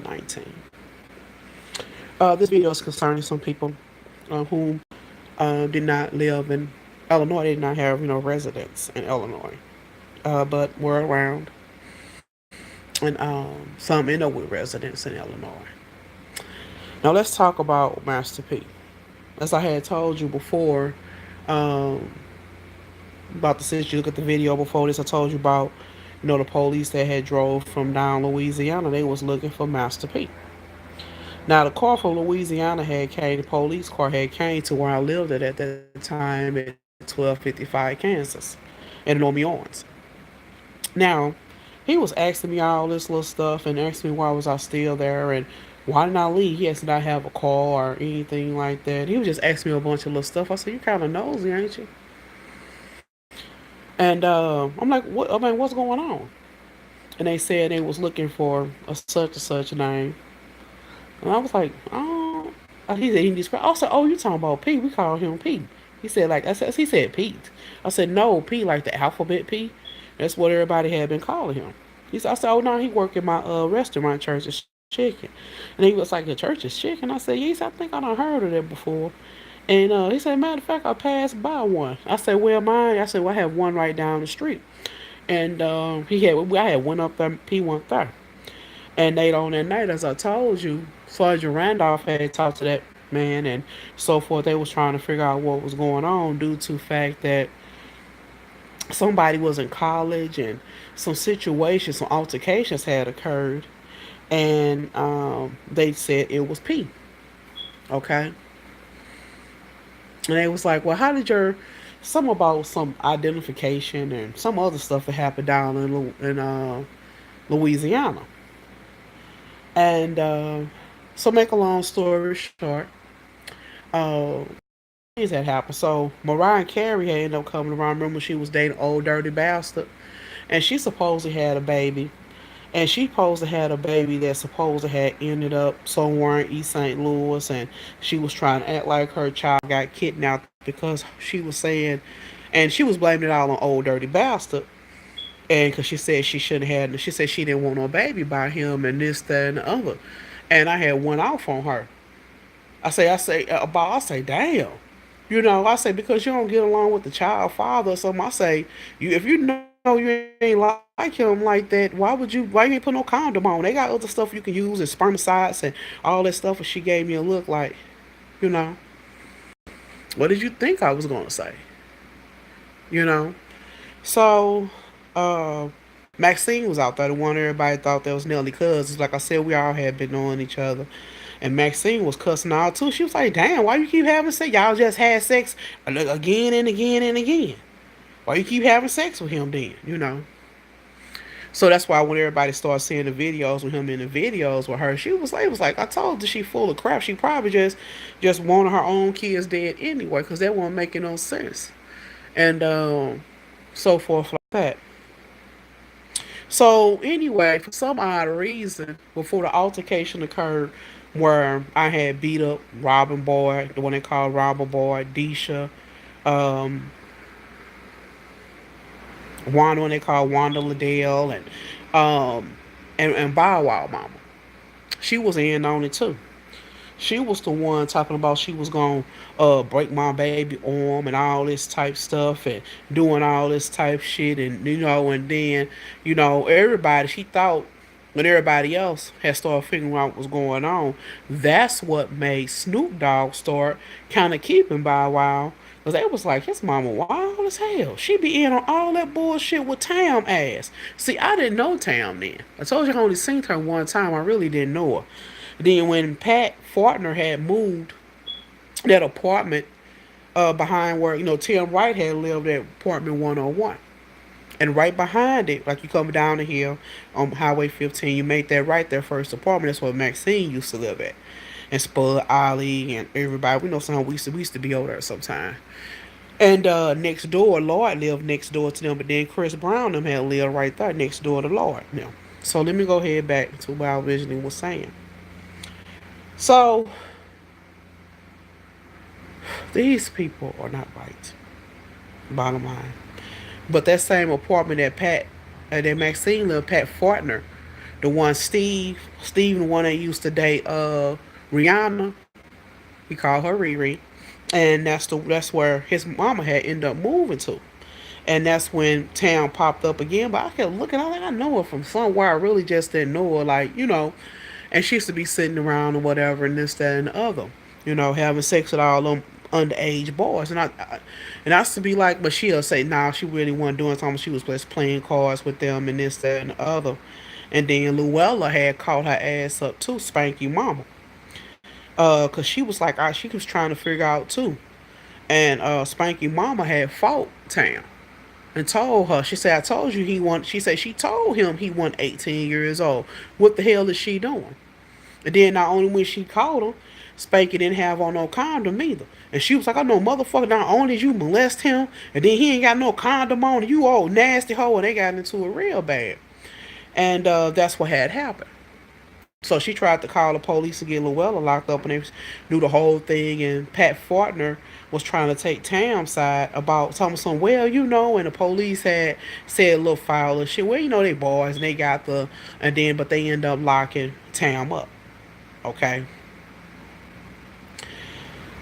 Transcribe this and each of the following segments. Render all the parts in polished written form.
19. This video is concerning some people who did not live in Illinois. They did not have, residence in Illinois, but were around, and some end up with residence in Illinois. Now let's talk about Master P. As I had told you before, um, about the situation. You look at the video before this. I told you about, the police that had drove from down Louisiana. They was looking for Master P. Now the car from Louisiana had came. The police car had came to where I lived at that time at 1255 Kansas, in New Orleans. Now, he was asking me all this little stuff and asking me why was I still there and why didn't I leave? He asked did I have a car or anything like that. He was just asking me a bunch of little stuff. I said, you kind of nosy, ain't you? And I'm like, what? I mean, what's going on? And they said they was looking for a such and such name. And I was like, oh. He said he described. I said, oh, you talking about P? We call him P. He said like I said. He said Pete. I said no, P like the alphabet P. That's what everybody had been calling him. I said, oh no, he worked in my restaurant, Church is Chicken. And he was like, the Church is Chicken. I said, yes, I think I done heard of that before. And he said, matter of fact, I passed by one. I said, where mine? I said, well, I have one right down the street. And I had one up there, P1 there. And later on that night, as I told you, Sergeant Randolph had talked to that man and so forth. They was trying to figure out what was going on due to the fact that somebody was in college and some situations, some altercations had occurred. And they said it was P. Okay. And they was like, well, how did your some about some identification and some other stuff that happened down in Louisiana. And so make a long story short, uh, things that happened. So Mariah and Carey had ended up coming around. Remember she was dating old dirty bastard, and she supposedly had a baby, and she supposed to had a baby that supposed to had ended up somewhere in East St. Louis, and she was trying to act like her child got kidnapped because she was saying, and she was blaming it all on old dirty bastard. And because she said she shouldn't have, she said she didn't want no baby by him and this, that, and the other. And I had one off on her. I say, damn. I say, because you don't get along with the child father or something. I say, if you know you ain't like him like that, why you ain't put no condom on? They got other stuff you can use and spermicides and all that stuff. And she gave me a look like, you know, what did you think I was going to say? You know? So, uh, Maxine was out there, the one everybody thought that was Nelly Cuz. Like I said, we all had been knowing each other. And Maxine was cussing out too. She was like, damn, why you keep having sex? Y'all just had sex again and again and again. Why you keep having sex with him then? So that's why when everybody started seeing the videos with him in the videos with her, she was like, it was like I told her she full of crap. She probably just wanted her own kids dead anyway, because that wasn't making no sense. And so forth like that. So anyway, for some odd reason, before the altercation occurred, where I had beat up Robin Boy, the one they called Robin Boy, Deisha, um, Wanda, one they called Wanda Liddell, um, and Bow Wow Mama. She was in on it too. She was the one talking about she was gonna break my baby arm and all this type stuff and doing all this type shit and and then everybody she thought when everybody else had started figuring out what was going on, that's what made Snoop Dogg start kind of keeping Bow Wow. Because they was like, his mama wild as hell. She be in on all that bullshit with Tam ass. See, I didn't know Tam then. I told you I only seen her one time. I really didn't know her. Then when Pat Fortner had moved that apartment behind where Tim Wright had lived at apartment 101, and right behind it, like you come down the hill on Highway 15, you make that right there first apartment. That's where Maxine used to live at, and Spud Ali and everybody. We know some we used to be over there sometime. And next door, Lloyd lived next door to them, but then Chris Brown them had lived right there next door to Lloyd. Now, so let me go ahead back to what I originally was saying. So these people are not right. Bottom line. But that same apartment that Pat And then Maxine little Pat Fortner, the one Steve, the one that used to date Rihanna. He called her Riri, and that's where his mama had ended up moving to. And that's when Town popped up again. But I kept looking, I was like, I know her from somewhere. I really just didn't know her, like, And she used to be sitting around or whatever, and this, that, and the other, having sex with all them underage boys. And I used to be like, but she'll say, nah, she really wasn't doing something. She was just playing cards with them and this, that, and the other. And then Luella had caught her ass up too, Spanky Mama. Cause she was like, she was trying to figure out too. And Spanky Mama had fought Tam and told her, she said, I told you he want, she said she told him he wasn't 18 years old. What the hell is she doing? And then not only when she called him, Spanky didn't have on no condom either. And she was like, I know motherfucker, not only did you molest him, and then he ain't got no condom on, you old nasty hoe, and they got into it real bad. And that's what had happened. So she tried to call the police to get Luella locked up, and they knew the whole thing. And Pat Fortner was trying to take Tam's side about telling some, well, and the police had said a little foul and shit. Well, they boys, and they got but they end up locking Tam up. Okay.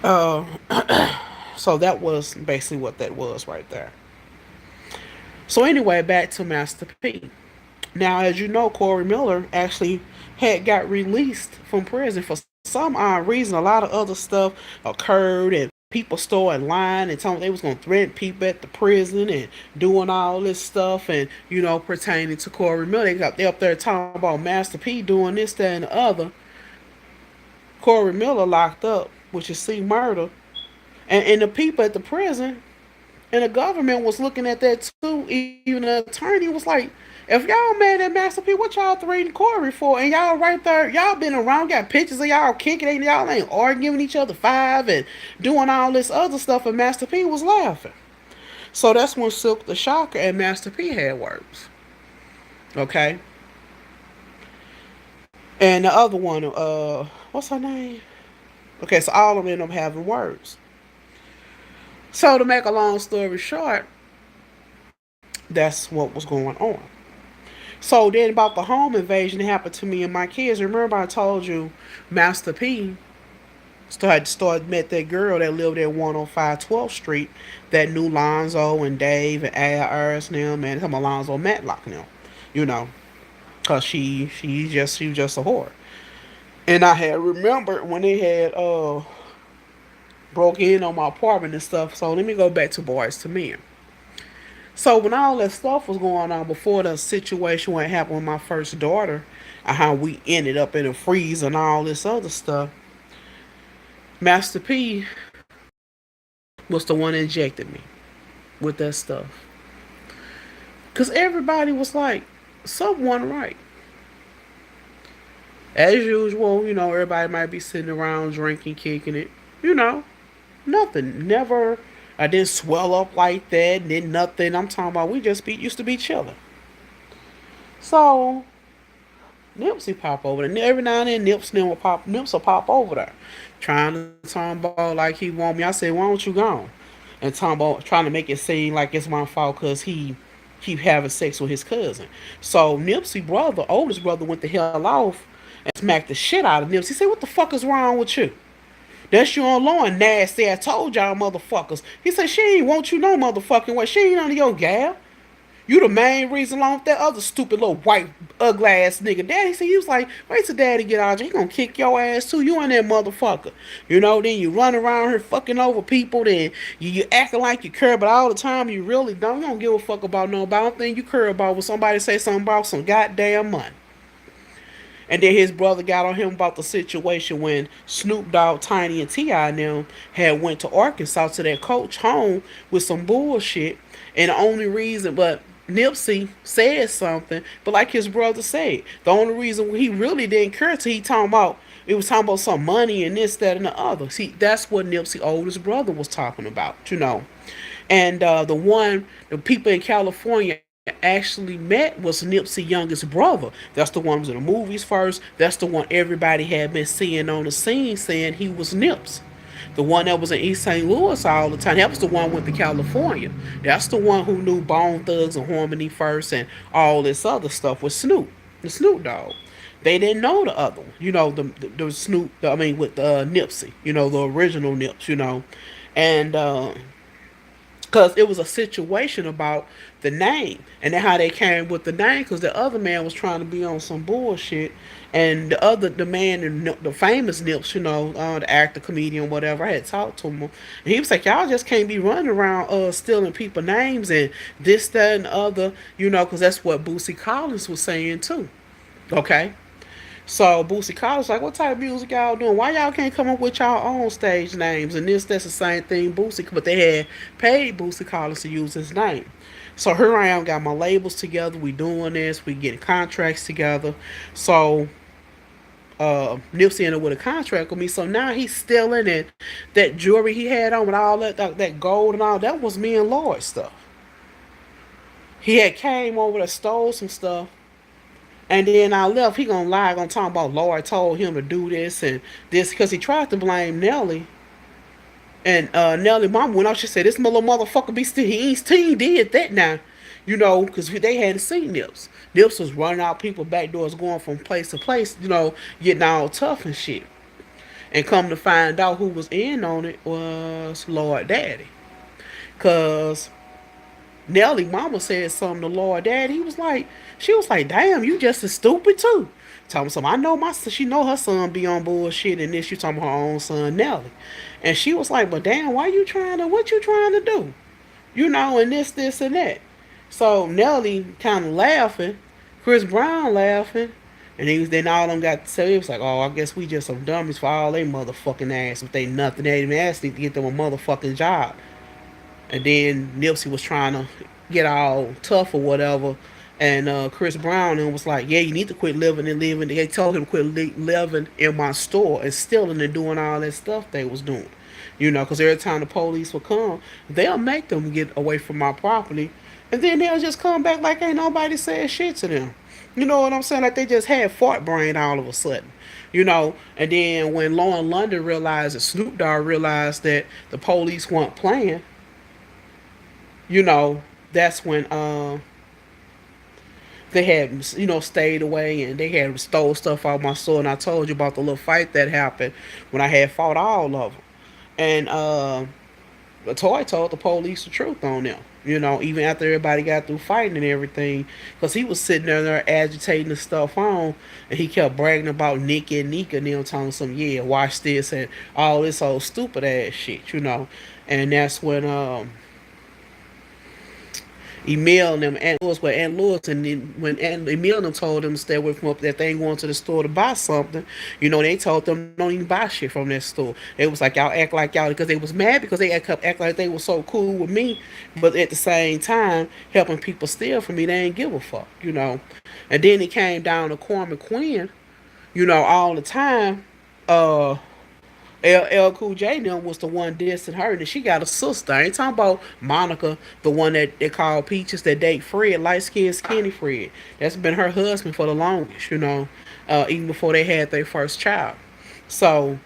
Uh, so that was basically what that was right there. So anyway, back to Master P. Now, as you know, Corey Miller actually had got released from prison for some odd reason. A lot of other stuff occurred, and people started lying and telling they was gonna threaten people at the prison and doing all this stuff, and pertaining to Corey Miller. They up there talking about Master P doing this, that, and the other. Corey Miller locked up, which is C murder, and the people at the prison and the government was looking at that too. Even the attorney was like, if y'all mad at Master P, what y'all threatening Corey for? And y'all right there, y'all been around, got pictures of y'all kicking, and y'all ain't arguing each other five and doing all this other stuff, and Master P was laughing. So that's when Silk the Shocker and Master P had words. Okay? And the other one, what's her name? Okay, so all of them end up having words. So to make a long story short, that's what was going on. So then about the home invasion that happened to me and my kids. Remember I told you Master P met that girl that lived at 105 12th Street that knew Lonzo and Dave and Al Ayers and them, and some Alonzo Matlock and them. You know. Cause she was just a whore. And I had remembered when they had broke in on my apartment and stuff. So let me go back to Boys to Men. So when all that stuff was going on before the situation what happened with my first daughter, and how we ended up in a freeze and all this other stuff, Master P was the one that injected me with that stuff. Cause everybody was like, someone right. As usual, everybody might be sitting around drinking, kicking it. Nothing. Never. I didn't swell up like that. Did nothing. I'm talking about we just used to be chilling. So Nipsey pop over there. Every now and then Nips will pop over there. Trying to talk about like he want me. I said, why don't you go? And talking about trying to make it seem like it's my fault because he keep having sex with his cousin. So Nipsey brother, oldest brother, went the hell off and smacked the shit out of Nipsey. He said, what the fuck is wrong with you? That's your own law, nasty. I told y'all motherfuckers. He said, she ain't want you no motherfucking way. She ain't none of your gal. You the main reason along with that other stupid little white ugly ass nigga. Daddy said, he was like, wait till daddy get out. He gonna kick your ass too. You and that motherfucker. Then you run around here fucking over people. Then you acting like you care, but all the time you really don't. You don't give a fuck about nobody. I don't think you care about when somebody say something about some goddamn money. And then his brother got on him about the situation when Snoop Dogg, Tiny, and T.I. and them had went to Arkansas to their coach home with some bullshit. And the only reason, but Nipsey said something, but like his brother said, the only reason he really didn't care to it was talking about some money and this, that, and the other. See, that's what Nipsey's oldest brother was talking about. And the people in California actually met was Nipsey's youngest brother. That's the one who was in the movies first. That's the one everybody had been seeing on the scene saying he was Nips. The one that was in East St. Louis all the time, that was the one went to California. That's the one who knew Bone Thugs and Harmony first and all this other stuff with Snoop, the Snoop Dogg. They didn't know the other one, the Snoop. I mean, with Nipsey, the original Nips, and because it was a situation about the name and then how they came with the name because the other man was trying to be on some bullshit and the man in the famous Nips, the actor, comedian, whatever, I had talked to him and he was like, y'all just can't be running around stealing people names and this, that, and the other, because that's what Boosie Collins was saying too. Okay. So Boosie Collins like, what type of music y'all doing? Why y'all can't come up with y'all own stage names? And that's the same thing Boosie, but they had paid Boosie Collins to use his name. So here I am, got my labels together. We doing this. We getting contracts together. So Nipsey ended with a contract with me. So now he's stealing it. That jewelry he had on with all that gold and all that was me and Lloyd stuff. He had came over to stole some stuff. And then I left. He gonna lie, gonna talk about Lord told him to do this and this because he tried to blame Nelly. And Nelly mama went out. She said, "This little motherfucker be still. He did that now, because they hadn't seen Nips. Nips was running out people back doors, going from place to place, getting all tough and shit. And come to find out who was in on it was Lord Daddy, cause Nelly mama said something to Lord Daddy. She was like, damn, you just as stupid too. Talking something, I know she know her son be on bullshit and this, you talking about her own son Nelly. And she was like, but damn, what you trying to do? And this, and that. So Nelly kind of laughing, Chris Brown laughing, and then all of them got to say, it was like, oh, I guess we just some dummies for all they motherfucking ass. If they nothing, they even asked to get them a motherfucking job. And then Nipsey was trying to get all tough or whatever. And Chris Brown and was like, yeah, you need to quit living and living. They told him to quit living in my store and stealing and doing all that stuff they was doing. Because every time the police would come, they'll make them get away from my property. And then they'll just come back like ain't nobody said shit to them. You know what I'm saying? Like they just had fart brain all of a sudden. And then when Lauren London realized that Snoop Dogg realized that the police weren't playing, you know, that's when they had, stayed away and they had stole stuff out of my store. And I told you about the little fight that happened when I had fought all of them. And the toy told the police the truth on them. Even after everybody got through fighting and everything, because he was sitting there agitating the stuff on, and he kept bragging about Nick and Nika and them telling some, yeah, watch this and all this old stupid ass shit. And that's when Emil and them Aunt Lewis were Aunt Lewis, and then when Emil and them told them to stay away from up that they ain't going to the store to buy something, they told them don't even buy shit from that store. It was like y'all act like y'all because they was mad because they kept acting like they were so cool with me, but at the same time helping people steal from me, they ain't give a fuck. And then it came down to Corman Quinn, all the time. LL Cool J them was the one dissing her, and she got a sister. I ain't talking about Monica, the one that they call Peaches that date Fred, light skinned skinny Fred. That's been her husband for the longest, even before they had their first child. So,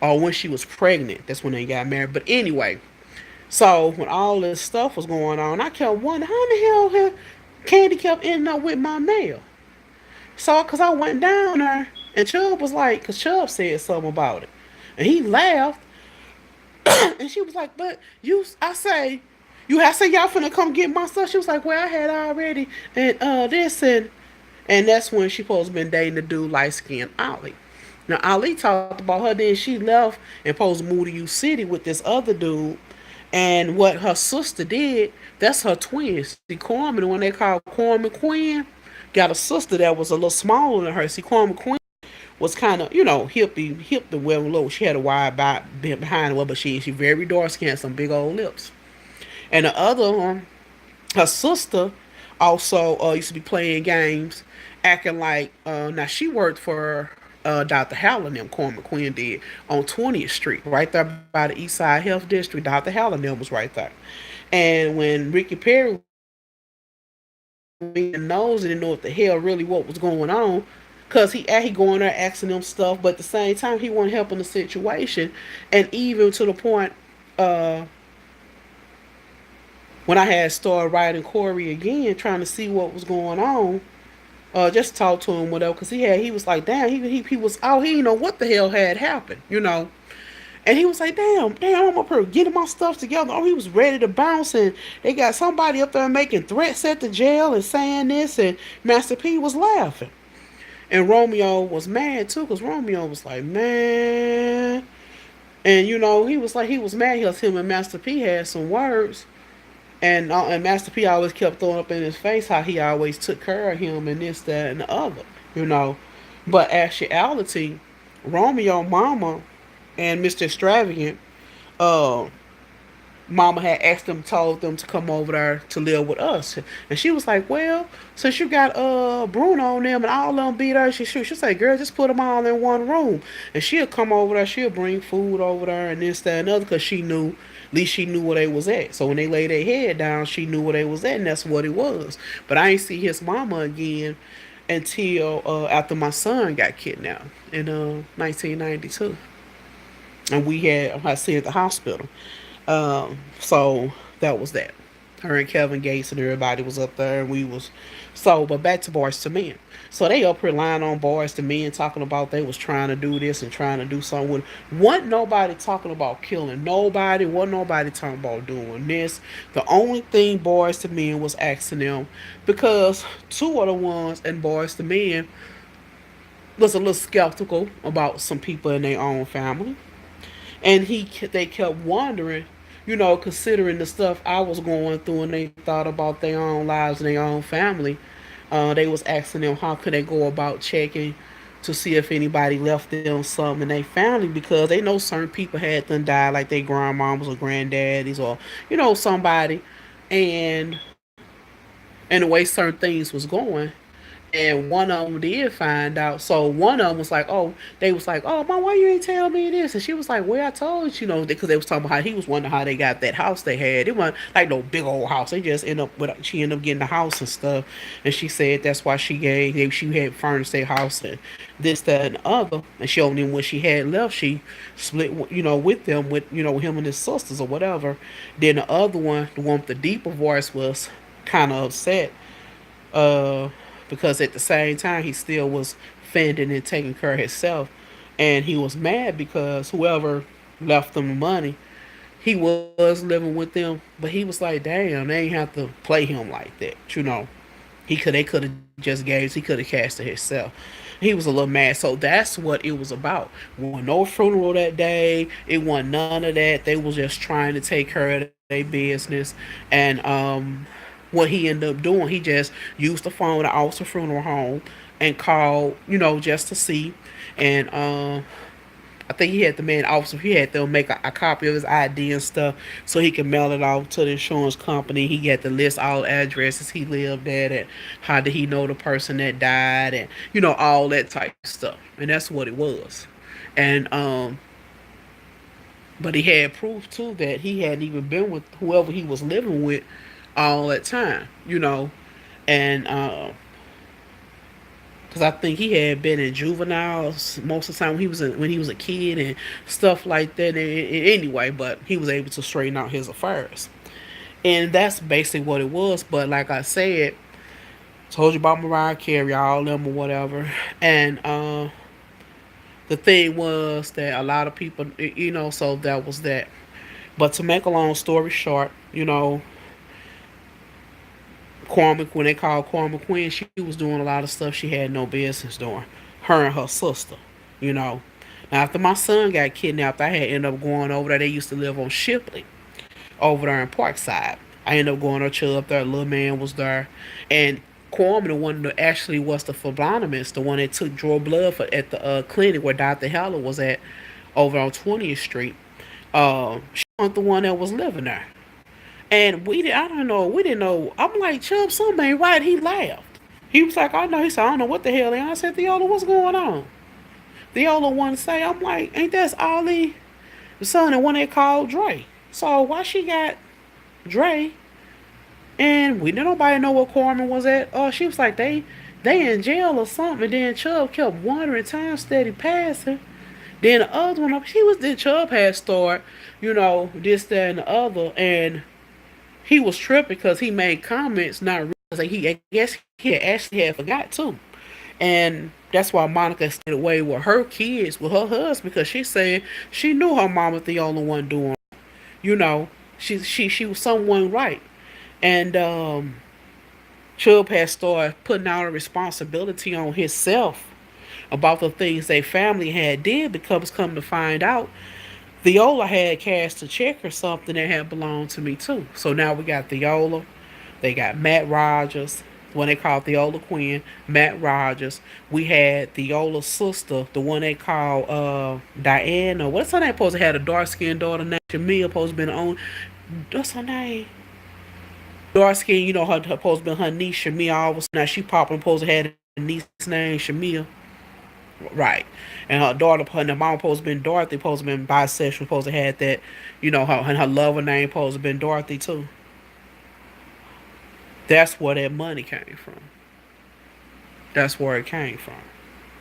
or when she was pregnant, that's when they got married. But anyway, so when all this stuff was going on, I kept wondering how the hell Candy kept ending up with my mail. So, cause I went down there, and Chubb was like, cause Chubb said something about it. And he laughed. And she was like, but I say y'all finna come get my stuff. She was like, well, I had already. And this and that's when she supposed to been dating the dude light skinned Ali. Now Ali talked about her, then she left and supposed to move to U City with this other dude. And what her sister did, that's her twin. See, Corman, the one they call Corman Quinn, got a sister that was a little smaller than her. See, Corman Quinn was kind of, hip the well low. She had a wide behind her, but she very dark skinned, some big old lips. And the other one, her sister, also used to be playing games, acting like now she worked for Dr. Howland them, Corman Quinn did, on 20th Street, right there by the East Side Health District. Dr. Howland them was right there. And when Ricky Perry knows and didn't know what the hell really what was going on, Cause he going there asking them stuff, but at the same time he wasn't helping the situation, and even to the point, uh, when I had started writing Corey again, trying to see what was going on, just talk to him whatever, cause he was like, damn, he was out, he didn't know what the hell had happened, and he was like, damn, I'm up here getting my stuff together. Oh, he was ready to bounce, and they got somebody up there making threats at the jail and saying this, and Master P was laughing. And Romeo was mad too, because Romeo was like, man. And he was mad because him and Master P had some words. And Master P always kept throwing up in his face how he always took care of him and this, that, and the other, you know. But actuality, Romeo Mama and Mr. Extravagant, uh, Mama had asked them, told them to come over there to live with us, and she was like, "Well, since you got Bruno and them and all of them be there, she say, girl, just put them all in one room, and she'll come over there, she'll bring food over there and this, that, and other, cause she knew, at least she knew where they was at. So when they laid their head down, she knew where they was at, and that's what it was. But I ain't see his mama again until after my son got kidnapped in 1992, and I see at the hospital. So that was that. Her and Kevin Gates and everybody was up there, and we was but back to Boys to Men. So they up here lying on Boys to Men, talking about they was trying to do this and trying to do something with. Wasn't nobody talking about killing nobody. Wasn't nobody talking about doing this. The only thing Boys to Men was asking them, because two of the ones in Boys to Men was a little skeptical about some people in their own family, and they kept wondering, considering the stuff I was going through, and they thought about their own lives and their own family. They was asking them how could they go about checking to see if anybody left them something in their family, because they know certain people had them die, like their grandmamas or granddaddies, or somebody, and and the way certain things was going. And one of them did find out. So one of them was like, "Oh, they was like, oh, mom, why you ain't tell me this?" And she was like, "Well, I told you, because they was talking about how he was wondering how they got that house they had. It wasn't like no big old house. They just she ended up getting the house and stuff." And she said that's why she had furnished their house and this, that, and the other. And she only when she had left, she split, with them, with him and his sisters or whatever. Then the other one, the one with the deeper voice, was kind of upset, uh, because at the same time he still was fending and taking care of himself, and he was mad because whoever left them the money, he was living with them, but he was like, damn, they ain't have to play him like that. They could have just gave, he could have cashed it himself. He was a little mad. So that's what it was about. There wasn't no funeral that day. It wasn't none of that. They was just trying to take care of their business. And what he ended up doing, he just used the phone to Austin Funeral Home and called, just to see. And I think he had the man officer, he had them make a copy of his ID and stuff so he could mail it off to the insurance company. He had to list all addresses he lived at, and how did he know the person that died, and all that type of stuff. And that's what it was. And but he had proof too that he hadn't even been with whoever he was living with all that time. And because I think he had been in juveniles most of the time when he was a kid and stuff like that. Anyway, but he was able to straighten out his affairs, and that's basically what it was. But like I said, told you about Mariah Carey, all them or whatever, and the thing was that a lot of people, so that was that. But to make a long story short, when they called Kwame Quinn, she was doing a lot of stuff she had no business doing. Her and her sister, you know. Now, after my son got kidnapped, I had ended up going over there. They used to live on Shipley, over there in Parkside. I ended up going to chill up there. Little man was there. And Kwame, the one that actually was the phlebotomist, the one that draw blood at the clinic where Dr. Heller was at over on 20th Street, she was the one that was living there. And I don't know, we didn't know. I'm like, Chubb, something ain't right. He laughed. He was like, I know. He said, I don't know what the hell. And I said, Theola, what's going on? Theola wanted to say, I'm like, ain't that Ollie, the son, the one they called Dre? So why she got Dre And we didn't nobody know where Corman was at. Oh, she was like, they in jail or something. And then Chubb kept wandering, time steady passing. Then the other one, she was then Chubb had started, this, that, and the other, and he was tripping because he made comments not realizing I guess he actually had forgot too, and that's why Monica stayed away with her kids, with her husband, because she said she knew her mom was the only one doing, you know, she was someone right, and Chubb had started putting out a responsibility on himself about the things they family had did, because come to find out Viola had cashed a check or something that had belonged to me too. So now we got Viola, they got Matt Rogers, one they called Viola Quinn, Matt Rogers. We had Viola's sister, the one they called Diana. What's her name? Supposed to had a dark skinned daughter named Shamia, supposed to been on. What's her name? Dark skin, her supposed to be her niece Shamia. All of a sudden, now she popping, supposed to had a niece named Shamia. Right. And her daughter, her mom supposed to been Dorothy, supposed to been bisexual, supposed to had that, her lover name supposed to been Dorothy too. That's where that money came from. That's where it came from.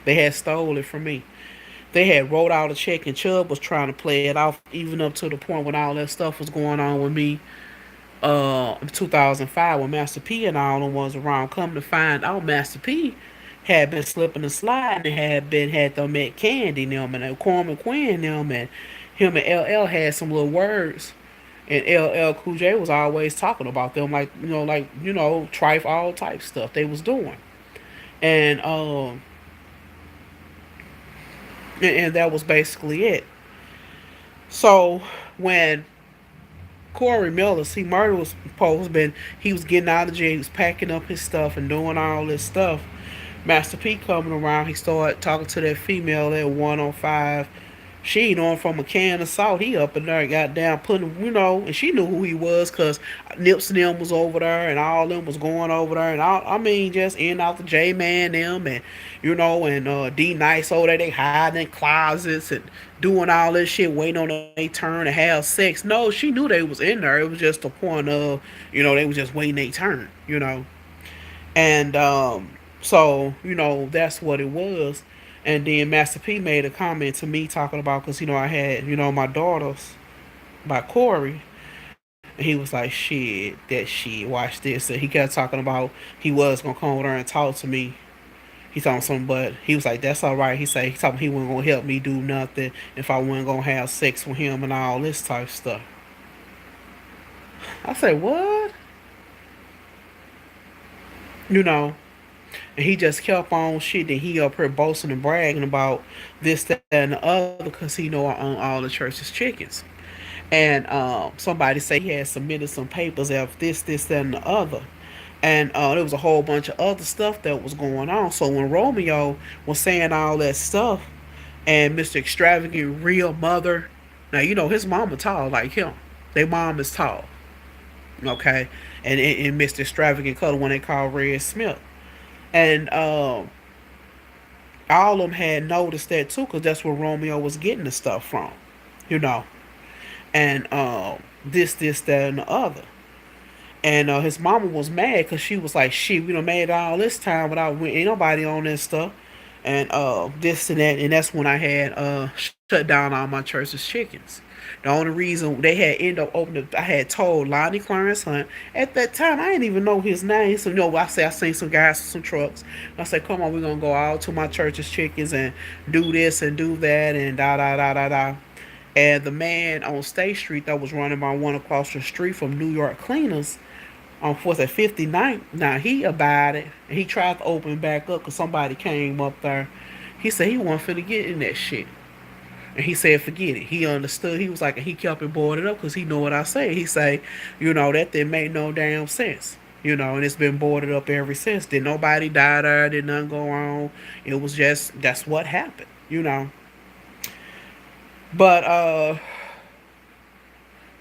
They had stole it from me. They had wrote out a check, and Chubb was trying to play it off, even up to the point when all that stuff was going on with me. 2005, when Master P and all them was around. Come to find out, Master P had been slipping and sliding, and had them met Candy and them, and Corman Quinn and them, and him and LL had some little words. And LL Cool J was always talking about them, like, trife, all type stuff they was doing. And and that was basically it. So when Corey Miller, see, murder was supposed to been, he was getting out of jail, he was packing up his stuff and doing all this stuff. Master P coming around, he started talking to that female at 105. She ain't on from a can of salt. He up in there, got down, putting, and she knew who he was, because Nips and them was over there, and all them was going over there, and all, I mean, just in out the J Man them, and and D Nice over there, they hiding in closets and doing all this shit, waiting on their turn to have sex. No, she knew they was in there. It was just the point of, they was just waiting their turn. And so, that's what it was. And then Master P made a comment to me talking about, because, I had, my daughters by Corey. And he was like, shit, that shit, watch this. And he kept talking about he was going to come over there and talk to me. He told me something, but he was like, that's all right. He told me he wasn't going to help me do nothing if I wasn't going to have sex with him and all this type of stuff. I said, what? And he just kept on shit. And he up here boasting and bragging about this, that, and the other, because he know I own all the church's chickens. And somebody say he had submitted some papers of this, that, and the other. And there was a whole bunch of other stuff that was going on. So when Romeo was saying all that stuff, and Mr. Extravagant real mother, now his mama tall like him. Their mom is tall, okay. And Mr. Extravagant color, when they call Red Smith, and all of them had noticed that too, because that's where Romeo was getting the stuff from, you know. And this, that, and the other. And his mama was mad because she was like, "Shit, we done made all this time without ain't nobody on this stuff." And this and that, and that's when I had shut down all my church's chickens. The only reason they had ended up opening, I had told Lonnie Clarence Hunt at that time. I didn't even know his name. So I said I seen some guys with some trucks. I said, "Come on, we're gonna go out to my church's chickens and do this and do that and da da da da da." And the man on State Street that was running my one across the street from New York Cleaners on 4th at 59th, now he abided. And he tried to open back up because somebody came up there. He said he wasn't finna get in that shit. And he said, forget it. He understood. He was like, he kept it boarded up because he know what I say. He say, that didn't make no damn sense. And it's been boarded up ever since. Did nobody die there? Did nothing go on? It was just, that's what happened. But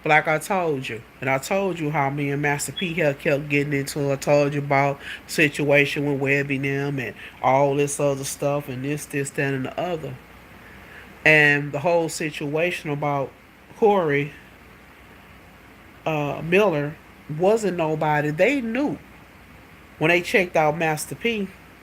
like I told you, and I told you how me and Master P had kept getting into. I told you about the situation with Webby and them and all this other stuff and this, that, and the other. And the whole situation about Corey Miller, wasn't nobody. They knew when they checked out Master P.